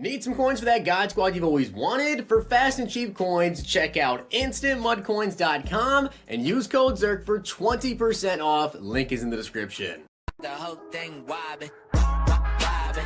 Need some coins for that God Squad you've always wanted? For fast and cheap coins, check out instantmudcoins.com and use code ZERK for 20% off. Link is in the description. The whole thing wobbin', wobbin'.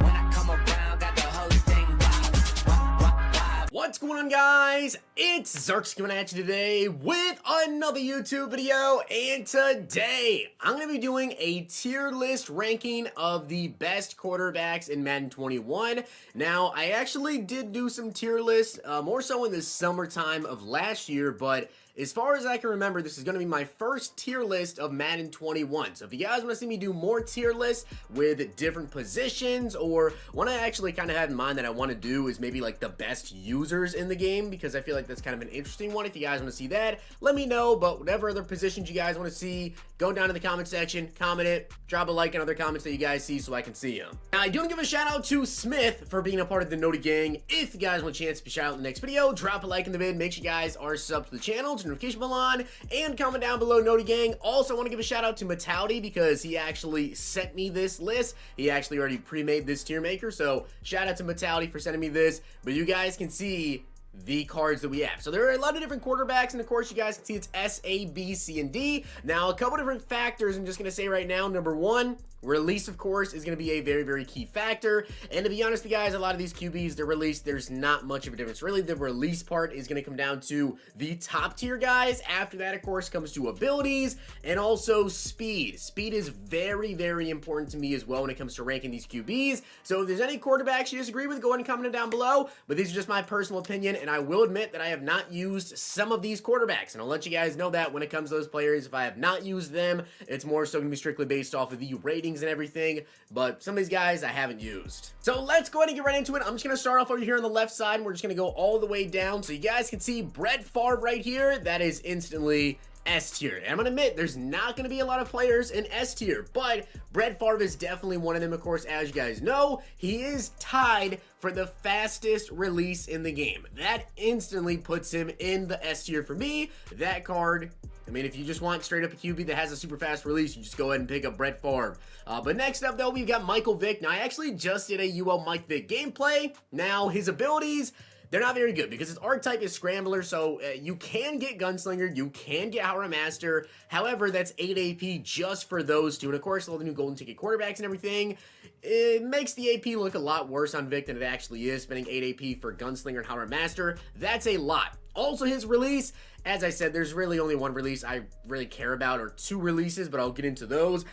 When I come around, got the whole thing wobbin'. What's going on, guys? It's Zirksee coming at you today with another YouTube video, and today I'm going to be doing a tier list ranking of the best quarterbacks in Madden 21. Now, I actually did do some tier lists, more so in the summertime of last year, but as far as I can remember, this is going to be my first tier list of Madden 21. So if you guys want to see me do more tier lists with different positions, or one I actually kind of had in mind that I want to do is maybe like the best users in the game, because I feel like that's kind of an interesting one. If you guys want to see that, let me know. But whatever other positions you guys want to see, go down in the comment section, comment it, drop a like on other comments that you guys see so I can see them. Now, I do want to give a shout out to Smith for being a part of the Noti Gang. If you guys want a chance to be shout out in the next video, drop a like in the vid. Make sure you guys are subbed to the channel, turn notification bell on, and comment down below Noti Gang. Also, I want to give a shout out to Mentality because he actually sent me this list. He actually already pre-made this tier maker, so shout out to Mentality for sending me this. But you guys can see the cards that we have. So there are a lot of different quarterbacks, and of course you guys can see it's S, A, B, C, and D. Now, a couple different factors I'm just going to say right now. Number one, release, of course, is going to be a very, very key factor. And to be honest with you guys, a lot of these QBs, they're released, there's not much of a difference. Really, the release part is going to come down to the top tier guys. After that, of course, comes to abilities and also speed. Speed is very, very important to me as well when it comes to ranking these QBs. So if there's any quarterbacks you disagree with, go ahead and comment it down below. But these are just my personal opinion, and I will admit that I have not used some of these quarterbacks. And I'll let you guys know that when it comes to those players, if I have not used them, it's more so going to be strictly based off of the ratings and everything, but some of these guys I haven't used. So let's go ahead and get right into it. I'm just going to start off over here on the left side, and we're just going to go all the way down. So you guys can see Brett Favre right here. That is instantly S tier. And I'm going to admit, there's not going to be a lot of players in S tier, but Brett Favre is definitely one of them. Of course, as you guys know, he is tied for the fastest release in the game. That instantly puts him in the S tier for me. That card, I mean, if you just want straight up a QB that has a super fast release, you just go ahead and pick up Brett Favre. But next up, though, we've got Michael Vick. Now, I actually just did a UL Mike Vick gameplay. Now, his abilities, they're not very good because his archetype is Scrambler, so you can get Gunslinger, you can get Howrah Master. However, that's 8 AP just for those two. And of course, all the new Golden Ticket quarterbacks and everything, it makes the AP look a lot worse on Vic than it actually is. Spending 8 AP for Gunslinger and Howrah Master, that's a lot. Also, his release, as I said, there's really only one release I really care about, or two releases, but I'll get into those.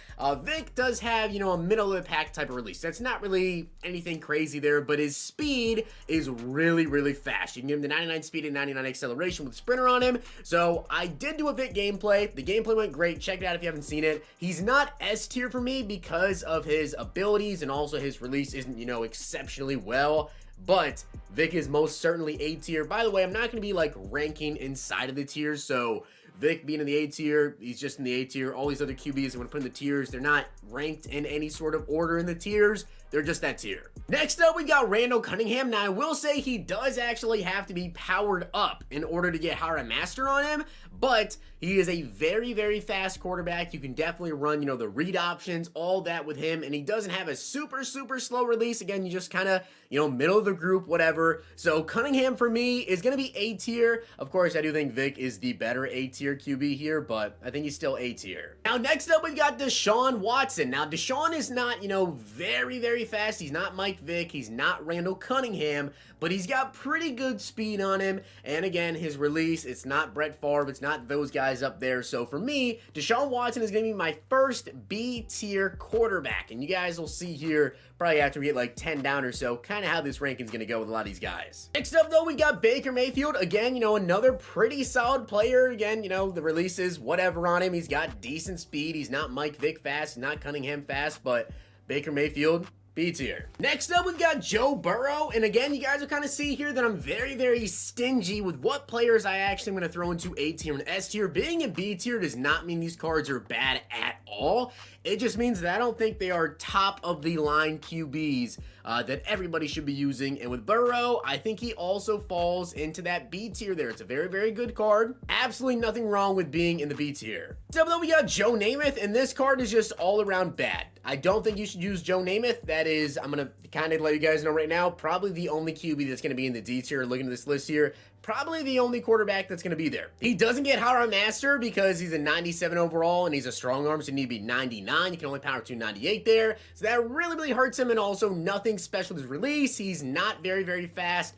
Vic does have, you know, a middle of the pack type of release. That's not really anything crazy there, but his speed is really, really fast. You can give him the 99 speed and 99 acceleration with Sprinter on him. So I did do a Vic gameplay. The gameplay went great. Check it out if you haven't seen it. He's not S tier for me because of his abilities, and also his release isn't, you know, exceptionally well. But Vic is most certainly A tier. By the way, I'm not going to be like ranking inside of the tiers. So Vic being in the A tier, he's just in the A tier. All these other QBs I'm going to put in the tiers, they're not ranked in any sort of order in the tiers. They're just that tier. Next up, we got Randall Cunningham. Now, I will say he does actually have to be powered up in order to get Howrah Master on him, but he is a very, very fast quarterback. You can definitely run, you know, the read options, all that with him, and he doesn't have a super, super slow release. Again, you just kind of, you know, middle of the group, whatever. So Cunningham for me is going to be A tier. Of course, I do think Vic is the better A tier QB here, but I think he's still A tier. Now, next up, we've got Deshawn Watson. Now, Deshawn is not, you know, very, very fast. He's not Mike Vick. He's not Randall Cunningham, but he's got pretty good speed on him. And again, his release, it's not Brett Favre. It's not those guys up there. So for me, Deshawn Watson is going to be my first B tier quarterback. And you guys will see here probably after we get like 10 down or so, kind of how this ranking is going to go with a lot of these guys. Next up, though, we got Baker Mayfield. Again, you know, another pretty solid player. Again, you know, the releases, whatever on him. He's got decent speed. He's not Mike Vick fast, not Cunningham fast, but Baker Mayfield, B tier. Next up, we've got Joe Burrow. And again, you guys will kind of see here that I'm very, very stingy with what players I actually am going to throw into A tier and S tier. Being in B tier does not mean these cards are bad at all. It just means that I don't think they are top of the line QBs that everybody should be using. And with Burrow, I think he also falls into that B tier there. It's a very, very good card. Absolutely nothing wrong with being in the B tier. So then we got Joe Namath, and this card is just all around bad. I don't think you should use Joe Namath. That is, I'm going to kind of let you guys know right now, probably the only QB that's going to be in the D tier. Looking at this list here, probably the only quarterback that's going to be there. He doesn't get higher on master because he's a 97 overall and he's a strong arm, so you need to be 99. You can only power to 98 there, so that really hurts him. And also nothing special with his release. He's not very fast.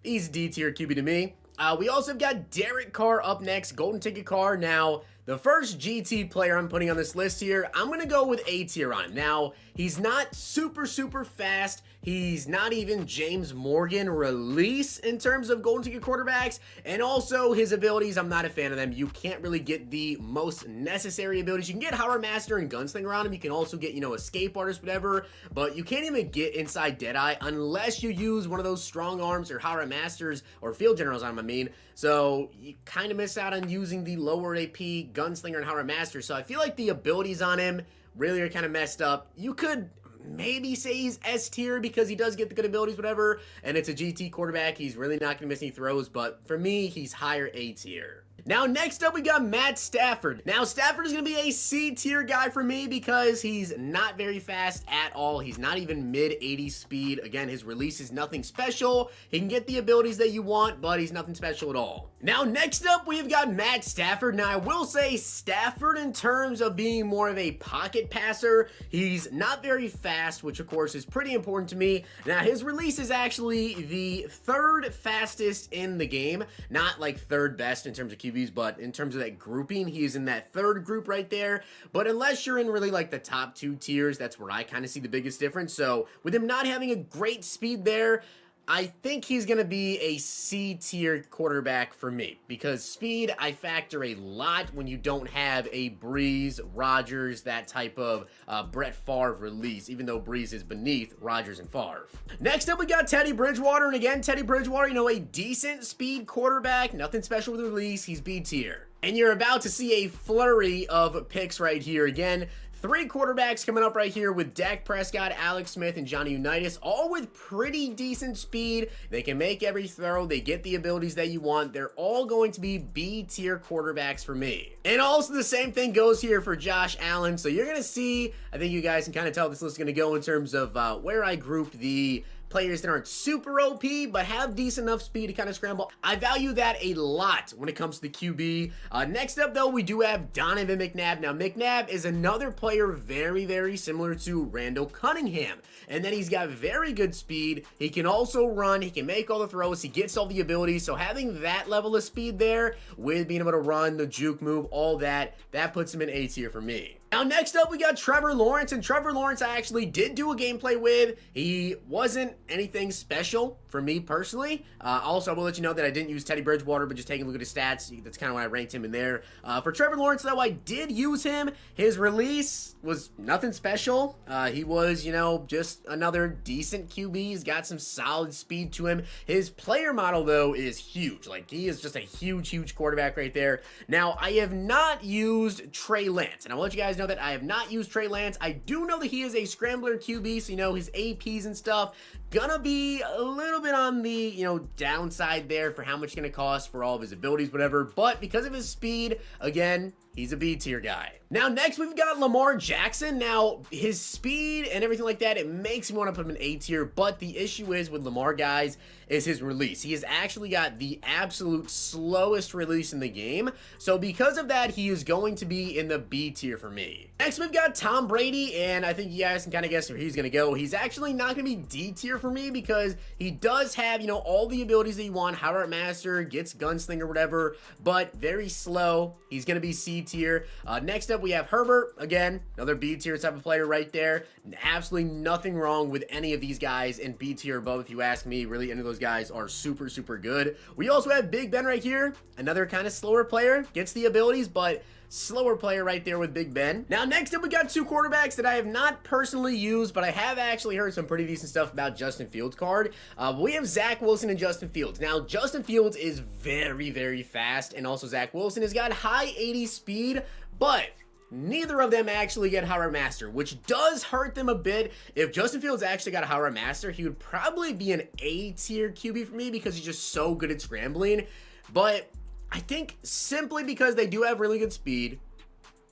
He's D tier QB to me. We also have got Derek Carr up next, golden ticket Carr. Now, the first GT player I'm putting on this list here, I'm going to go with A tier on him. Now, he's not super fast. He's not even James Morgan release in terms of golden ticket quarterbacks. And also his abilities, I'm not a fan of them. You can't really get the most necessary abilities. You can get Howard Master and Gunslinger on him. You can also get, Escape Artist, whatever. But you can't even get inside Deadeye unless you use one of those strong arms or Howard Masters or Field Generals on him, I mean. So you kind of miss out on using the lower AP Gunslinger and Howard Master. So I feel like the abilities on him really are kind of messed up. You could maybe say he's S tier because he does get the good abilities, whatever, and it's a GT quarterback. He's really not going to miss any throws, but for me, he's higher A tier. Now, next up, we got Matt Stafford. Now, Stafford is going to be a C tier guy for me because he's not very fast at all. He's not even mid-80 speed. Again, his release is nothing special. He can get the abilities that you want, but he's nothing special at all. Now, next up, we've got Matt Stafford. Now, I will say Stafford in terms of being more of a pocket passer. He's not very fast, which, of course, is pretty important to me. Now, his release is actually the third fastest in the game. Not like third best in terms of QBs, but in terms of that grouping, he is in that third group right there. But unless you're in really like the top 2 tiers, that's where I kind of see the biggest difference. So with him not having a great speed there, I think he's going to be a C tier quarterback for me because speed I factor a lot when you don't have a Brees, Rodgers, that type of Brett Favre release, even though Brees is beneath Rodgers and Favre. Next up, we got Teddy Bridgewater, and again, Teddy Bridgewater, a decent speed quarterback, nothing special with the release, he's B tier. And you're about to see a flurry of picks right here. Again, 3 quarterbacks coming up right here with Dak Prescott, Alex Smith, and Johnny Unitas, all with pretty decent speed. They can make every throw. They get the abilities that you want. They're all going to be B-tier quarterbacks for me. And also the same thing goes here for Josh Allen. So you're going to see, I think you guys can kind of tell this list is going to go in terms of where I grouped the players that aren't super OP but have decent enough speed to kind of scramble. I value that a lot when it comes to the QB. Next up, though, we do have Donovan Mcnabb. Now, Mcnabb is another player very similar to Randall Cunningham, and then he's got very good speed. He can also run. He can make all the throws. He gets all the abilities. So having that level of speed there with being able to run, the juke move, all that puts him in A tier for me. Now, next up, we got Trevor Lawrence, and Trevor Lawrence I actually did do a gameplay with. He wasn't anything special for me personally. Also, I will let you know that I didn't use Teddy Bridgewater, but just taking a look at his stats, that's kind of why I ranked him in there. For Trevor Lawrence, though, I did use him. His release was nothing special. He was, just another decent QB. He's got some solid speed to him. His player model, though, is huge. Like, he is just a huge quarterback right there. Now, I have not used Trey Lance, and I will let you guys know that I have not used Trey Lance. I do know that he is a scrambler QB, so his APs and stuff gonna be a little bit on the downside there for how much it's gonna cost for all of his abilities, whatever. But because of his speed, again, he's a B tier guy. Now, next we've got Lamar Jackson. Now, his speed and everything like that, it makes me want to put him in A tier, but the issue is with Lamar, guys, is his release. He has actually got the absolute slowest release in the game, so because of that, he is going to be in the B tier for me. Next, we've got Tom Brady, and I think you guys can kind of guess where he's going to go. He's actually not going to be D tier for me because he does have, all the abilities that you want. Howard Master, gets Gunslinger, whatever, but very slow. He's going to be C tier. Next up, we have Herbert. Again, another B tier type of player right there. Absolutely nothing wrong with any of these guys in B tier above, if you ask me. Really, any of those guys are super good. We also have Big Ben right here. Another kind of slower player. Gets the abilities, but slower player right there with Big Ben. Now, next up, we got 2 quarterbacks that I have not personally used, but I have actually heard some pretty decent stuff about Justin Fields' card. We have Zach Wilson and Justin Fields. Now, Justin Fields is very fast, and also Zach Wilson has got high 80 speed, but neither of them actually get Howard Master, which does hurt them a bit. If Justin Fields actually got a Howard Master, he would probably be an A tier QB for me because he's just so good at scrambling. But I think simply because they do have really good speed,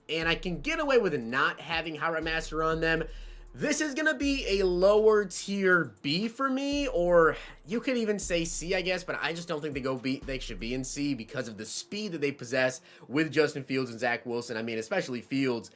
and I can get away with not having Howard Master on them, This is going to be a lower tier B for me, or you could even say C, I guess, but I just don't think they should be in C because of the speed that they possess with Justin Fields and Zach Wilson. I mean, especially Fields.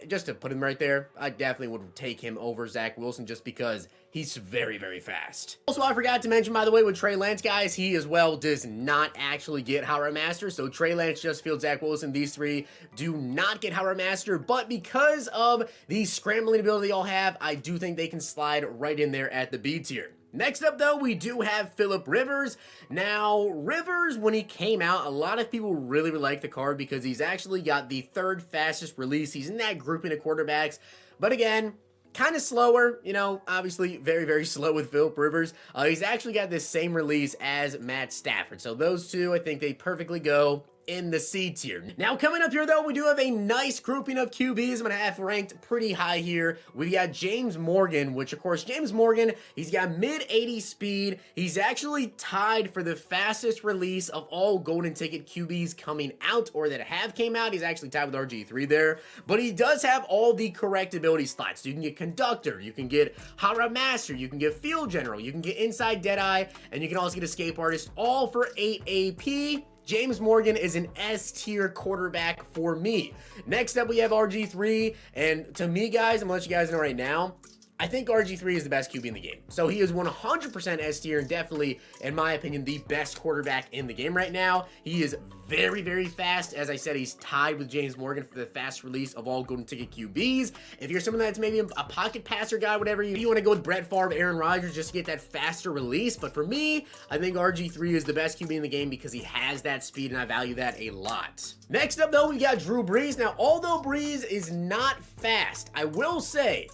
Just to put him right there, I definitely would take him over Zach Wilson just because he's very, very fast. Also, I forgot to mention, by the way, with Trey Lance, guys, he as well does not actually get Howard Master. So Trey Lance, Justin Fields, Zach Wilson, these three do not get Howard Master, but because of the scrambling ability they all have, I do think they can slide right in there at the B tier. Next up, though, we do have Phillip Rivers. Now, Rivers, when he came out, a lot of people really like the card because he's actually got the third fastest release. He's in that grouping of quarterbacks. But again, kind of slower, you know, obviously very, very slow with Phillip Rivers. He's actually got the same release as Matt Stafford. So those two, I think they perfectly go in the C tier. Now coming up here though, we do have a nice grouping of QBs. I'm gonna have ranked pretty high here. We got James Morgan, which of course James Morgan, he's got mid 80 speed. He's actually tied for the fastest release of all golden ticket QBs coming out or that have came out. He's actually tied with RG3 there, but he does have all the correct ability slots. So you can get conductor, you can get hot rod master, you can get field general, you can get inside deadeye, and you can also get escape artist, all for 8 AP. James Morgan is an S tier quarterback for me. Next up, we have RG3. And to me, guys, I'm gonna let you guys know right now, I think RG3 is the best QB in the game. So he is 100% S tier and definitely, in my opinion, the best quarterback in the game right now. He is very, very fast. As I said, he's tied with James Morgan for the fast release of all golden ticket QBs. If you're someone that's maybe a pocket passer guy, whatever, you want to go with Brett Favre, Aaron Rodgers, just to get that faster release. But for me, I think RG3 is the best QB in the game because he has that speed and I value that a lot. Next up though, we got Drew Brees. Now, although Brees is not fast, I will say,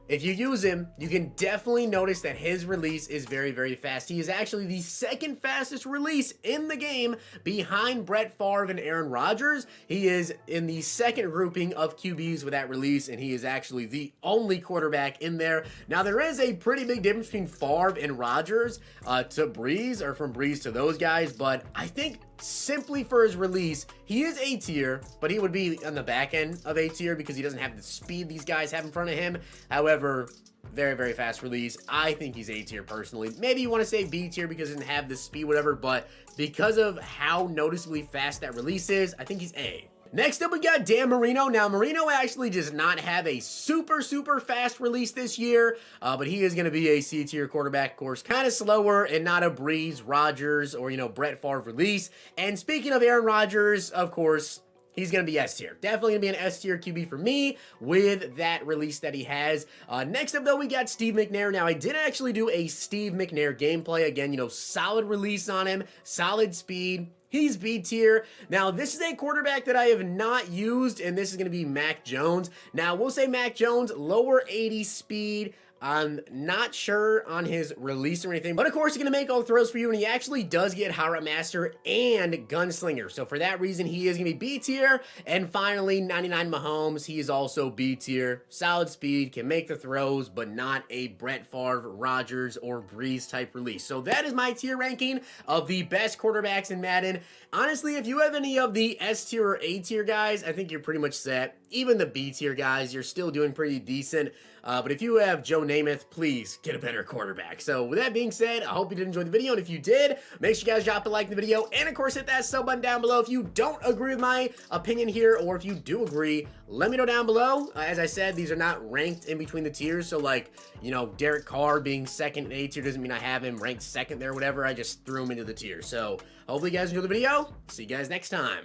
if you use him, you can definitely notice that his release is very, very fast. He is actually the second fastest release in the game behind Brett Favre and Aaron Rodgers. He is in the second grouping of QBs with that release, and he is actually the only quarterback in there. Now, there is a pretty big difference between Favre and Rodgers to Brees, or from Brees to those guys, but I think simply for his release, he is A tier, but he would be on the back end of A tier because he doesn't have the speed these guys have in front of him. However, very, very fast release. I think he's A tier personally. Maybe you want to say B tier because he doesn't have the speed, whatever, but because of how noticeably fast that release is, I think he's A. Next up, we got Dan Marino. Now, Marino actually does not have a super, super fast release this year, but he is going to be a C-tier quarterback, of course, kind of slower and not a Brees, Rodgers, or, you know, Brett Favre release. And speaking of Aaron Rodgers, of course, he's going to be S tier. Definitely going to be an S tier QB for me with that release that he has. Next up, though, we got Steve Mcnair. Now, I did actually do a Steve Mcnair gameplay. Again, you know, solid release on him, solid speed. He's B tier. Now, this is a quarterback that I have not used, and this is going to be Mac Jones. Now, we'll say Mac Jones, lower 80 speed. I'm not sure on his release or anything, but of course he's going to make all the throws for you, and he actually does get Hot Rod Master and Gunslinger. So for that reason, he is going to be B tier. And finally, 99 Mahomes, he is also B tier. Solid speed, can make the throws, but not a Brett Favre, Rodgers, or Brees type release. So that is my tier ranking of the best quarterbacks in Madden. Honestly, if you have any of the S tier or A tier guys, I think you're pretty much set. Even the B tier guys, you're still doing pretty decent. But if you have Joe Namath, please get a better quarterback. So with that being said, I hope you did enjoy the video. And if you did, make sure you guys drop a like in the video. And of course, hit that sub button down below. If you don't agree with my opinion here, or if you do agree, let me know down below. As I said, these are not ranked in between the tiers. So like, you know, Derek Carr being second in A tier doesn't mean I have him ranked second there, whatever. I just threw him into the tier. So hopefully you guys enjoyed the video. See you guys next time.